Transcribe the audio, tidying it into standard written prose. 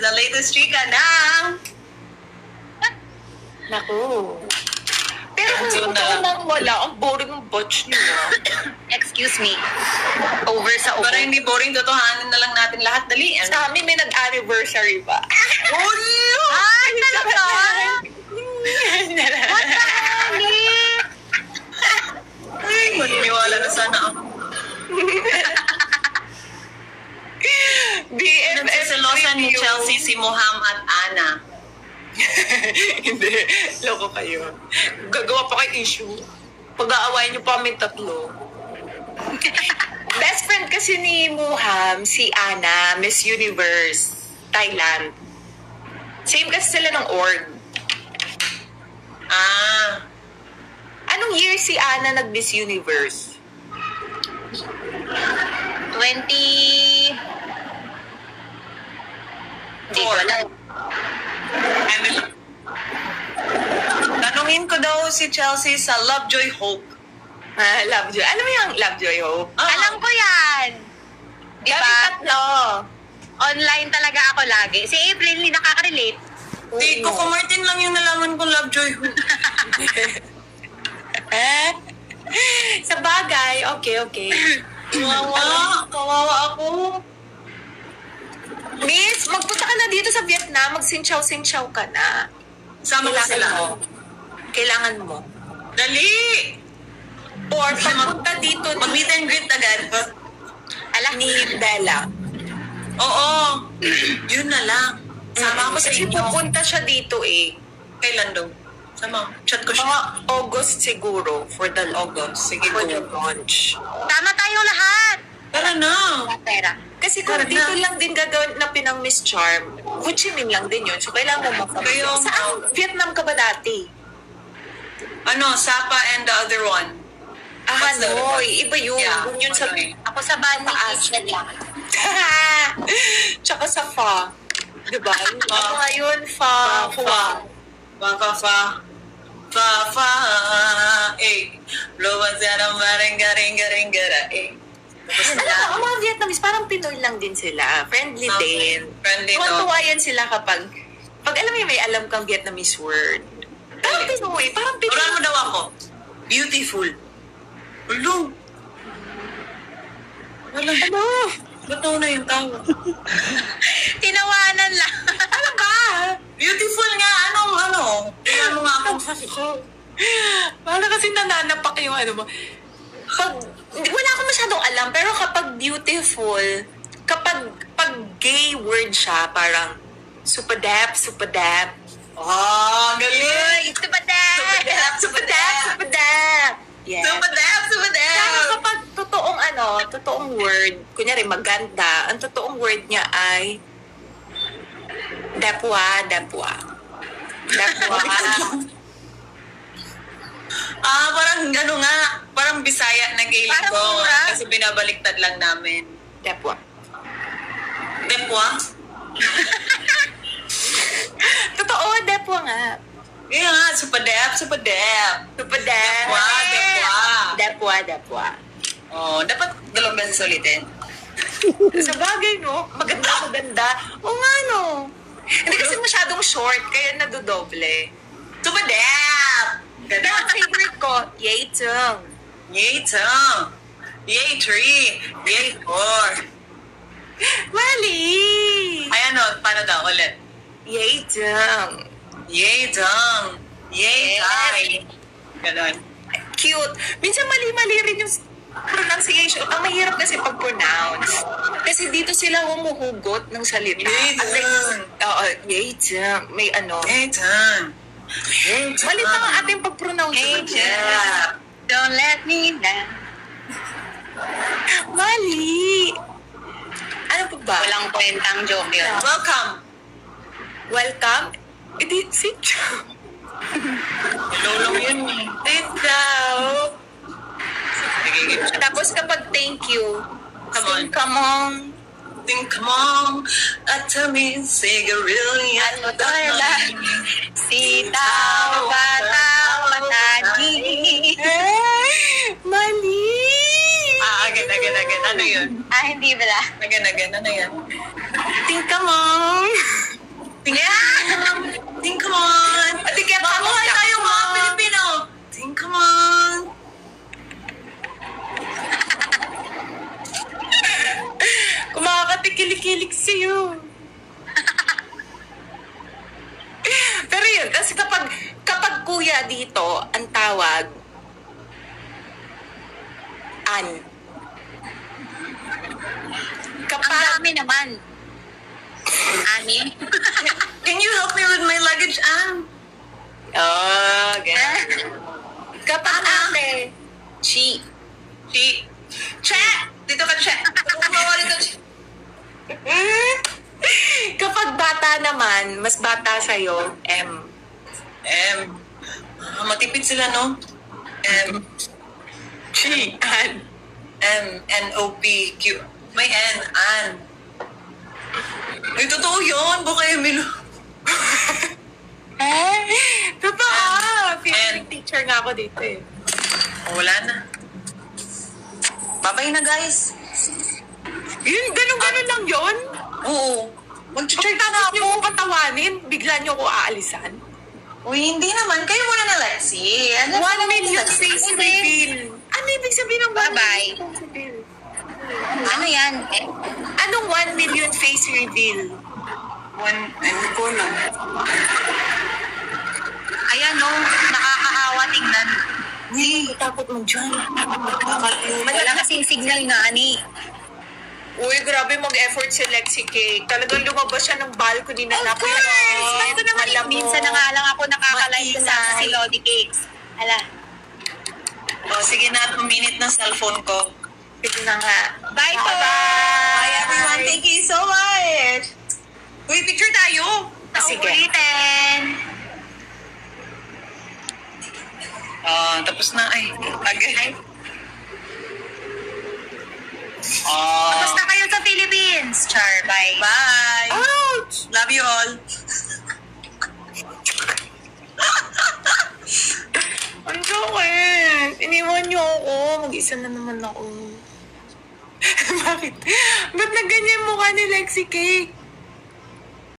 the latest chika ng... Naku. Pero kung Yun na totoo lang. nang wala, ang boring ng batch niyo. Excuse me. Over sa over. Para hindi boring, totohanin na lang natin lahat. Dali. Sa amin may nag-anniversary ba? Ulo! Ay, talaga? Ay, maniniwala na sana ako. BFF Nagsiselosan ni review. Chelsea si Moham at Ana. Hindi. Loko kayo. Gagawa pa kayo issue. Pag-aawain niyo pa kami tatlo. Best friend kasi ni Muham, si Ana, Miss Universe, Thailand. Same kasi sila ng org. Ah, Anong year si Ana nag-Miss Universe? 20... Hindi ko alam. tanungin ko daw si Chelsea sa Lovejoy Hope. Lovejoy. Ano mo yung Lovejoy Hope? Alam ko yan. Di Kami ba? tatlo. Online talaga ako lagi. Si April, hindi nakaka-relate. Di, Coco Martin lang yung nalaman ko Lovejoy Hope. Sa bagay, okay. Kawawa ako. Miss, magpunta ka na dito sa Vietnam, mag-sinchaw-sinchaw ka na. Sama ko sila. Kailangan mo. Dali! Or pagpunta dito Mag-meet and greet agad. ni Bella. Oo. Yun na lang. Sama ako sa Kasi inyo. pupunta siya dito eh. Kailan daw? Sama. Chat ko siya. Mga August siguro, for the August. Sige, for go. the launch. Tama tayong lahat. Tara na. Pera. Kasi kung Tara dito na. lang din gagawin na pinang Miss Charm, Ho Chi Minh lang din yun. So, kailangan mo Kayo, Saan Vietnam ka ba dati? Ano, Sapa and the other one. What's the other one? Hanoi. Iba yun. Yeah, Yun sa... Hanoi. Ako sa Bani Taas. Kitchen lang. Tsaka sa Fa. Diba? Fa. Ano nga yun? Fa. Hua. Fa, eh. Luwas yan ang maring-garing-garing-gara, eh. Alam mo, ang mga Vietnamese, parang Pinoy lang din sila. Friendly Okay. din. Friendly, no? Tuwa yan sila kapag... Pag alam mo, may alam kang Vietnamese word. Parang Pinoy. Parang Pinoy. Turan mo daw ako. Beautiful. Ulo. Wala. Ano? Ba't na yung tawa? Tinawanan lang. Ano ba? Beautiful nga. Ano? Ano nga ako? Parang kasi nananapak yung ano mo. Wala akong masyadong alam, pero kapag beautiful, pag gay word siya, parang supadap. Galing! Supadap! Supadap. Yeah. Sumadap! Pero kapag totoong word, kunyari maganda, ang totoong word niya ay dapwa. Parang gano'n nga. Parang Bisaya na gay Parang ko. mura. Kasi binabaliktad lang namin. Dapwa. Depwa? Totoo, dapwa nga. Kaya nga, supadap. Dapwa. Oh, dapat dalawang beses ulitin. Sa bagay, no? Maganda. O nga, no? Hindi kasi masyadong short, kaya nadodoble. Supadap! Pero ang favorite ko, yay tung. Yay 2. Yay 3. Yay 4. Mali! Ay ano, paano daw ulit? Yay tung. Yay dong. Yay die. Ganon. Cute. Minsan mali-mali rin yung pronunciation. Ang mahirap kasi pag-pronounce. Kasi dito sila humuhugot ng salita. Yay tung. Yay tung. May ano. Yay dong. Yay dong. Mali pa ang ating pag-pronounce. Hey, Jeff. Don't let me down. Mali! Ano pa ba? Walang kwentang joke yun. Welcome. Welcome? Edi, sit Lolong yun eh. Sit down. Nagigib siya. Tapos kapag thank you, Come on. come on. Think, come on. At me, cigarillo. Ano to lang? Sitaw, bataw, matagi. Mali! Again. Ano yun? Hindi bala. Again. Ano yan? Think come on. yun. Kasi kapag kuya dito, ang tawag, an. Ang Kapag, dami naman. Ani? Can you help me with my luggage, Anne? ganyan. Kapag ate, chi. Che! Che! Dito ka, Che! Kumawali ka, Che! Kapag bata naman, mas bata sa'yo, M. Matipid sila, no? Chi. An. N-O-P-Q. May N, Ann. Ay, totoo yun. Baka Emilio. Totoo. N. Teacher nga ako dito eh. Wala na. Babay na, guys. Yun, ganun lang yun. Oo. Mag-church na Tapos ako. niyo ko patawanin, bigla niyo ko aalisan. Uy, hindi naman. Kayo muna na, Lexi. 1 million face reveal. Ano ibig sabihin ng 1 Bye-bye. million face reveal? Ano yan? Anong 1 million face reveal? Ano ko na. Ayan, no? Nakakaawa tingnan. Uy, Takot mo dyan. Wala kasing signal nga, ani. Uy, grabe mag-effort si Lexi Cake. Talagang lumabas siya ng balcony na Of course! Basta naman yun. Minsan na nga lang ako nakaka-live sa si Lodi Cakes. Ala. sige na. 2 minute ng cellphone ko. Sige na nga. Bye po! Bye, everyone. Thank you so much. Uy, picture tayo. Sige. Ulitin. Tapos na. Ay, agay. Tapos na kayo sa Philippines. Char, bye. Bye. Ouch! Love you all. Ang sakit. Iniwan niyo ako. Mag-isa na naman ako. Bakit? Ba't na ganyan mukha ni Lexi Cake?